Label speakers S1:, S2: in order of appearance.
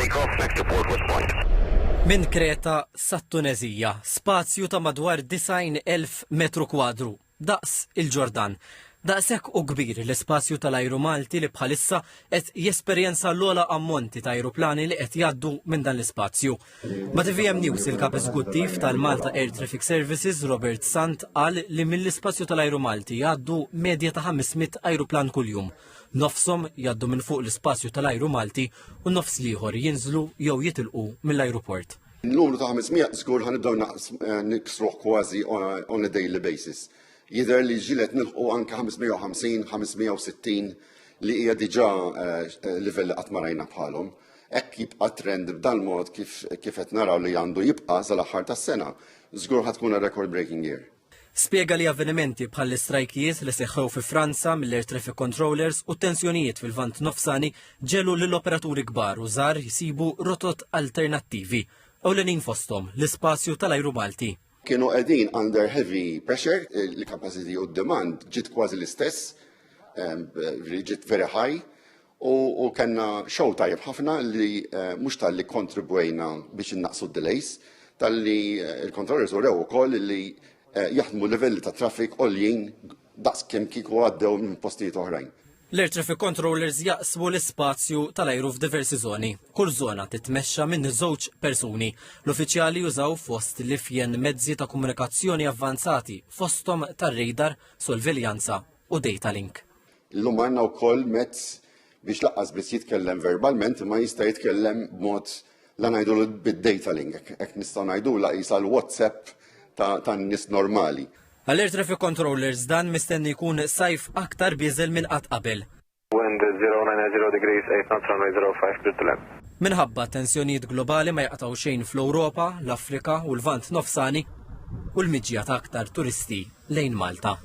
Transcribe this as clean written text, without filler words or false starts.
S1: takeoff next to Port West Point.
S2: Min Kreta sat-Tunezija, spazju ta' madwar 90,000 metru kwadru, daqs il-Ġordan. Daqshekk u kbir l-ispazju tal-ajru Malti li bħalissa qed jesperjenza l-ogħla ammonti ta' ajruplani li qed jgħaddu minn dan l-ispazju. Ma' TVM News il-kap eżekuttiv tal-Malta Air Traffic Services Robert Sant qal li mill-ispazju tal-ajru Malti jgħaddu medja ta' 500 ajruplan kuljum. Nofshom jgħaddu minn fuq l-ispazju tal-ajru Malti u nofs liħor jinżlu jew jitilqu mill-ajruport.
S3: Il-numru ta' 500 żgur ħanibdew niksruh kważi on a daily basis. Jidher li ġilet nilħu anke 550, 560 li hija diġà livell qatt ma rajna bħalhom. Hekk jibqa' trend b'dan mod kif qed naraw li għandu jibqa' sal-aħħar tas-sena. Żgur ħadd tkun record breaking year.
S2: Spjega li avvenimenti bħal l-istrajkijiet li seħħew fi Franza mill-Air Traffic Controllers u tensjonijiet fil-Vant Nofsani ġelu lill-operaturi kbar u żgħar jsibu rotot alternattivi. Ewlenin fosthom l-ispazju tal-ajru Malti.
S3: Kienu qegħdin under heavy pressure, il-capacity u d-demand ġiet kważi l-istess, ġiet very high, u kellna show tajjeb ħafna li mhux tal-li kontribwejna biex innaqsu d-delays, tal-li il-controllers urew ukoll li jaħdmu livelli ta' traffic għoljin daqs kemm kieku għaddew minn postijiet oħrajn.
S2: L-Air Traffic Controllers jaqsmu l-ispazju tal-ajru f'diversi żoni. Kull żona titmexxa minn żewġ persuni. L-uffiċjali jużaw fost l-ifjen mezzi ta' komunikazzjoni avvanzati fosthom tar-radar, sorveljanza u data link.
S3: Illum għandna wkoll mezz biex laqqas biss jitkellem verbalment ma jista' jitkellem b'mod la ngħidulu bid-data link. Hekk nistgħu ngħidula qisha l-WhatsApp tan-nies normali.
S2: Għall-Air Traffic Controllers dan mistenni jkun sajf aktar biżel minn qatt qabel.
S4: Wind 090 degrees 8 knots runway 05 clear to land.
S2: Minħabba tensjonijiet globali ma jaqtaw xejn fl-Ewropa, l-Afrika u l-Vant Nofsani u l-miġja ta' aktar turisti lejn Malta.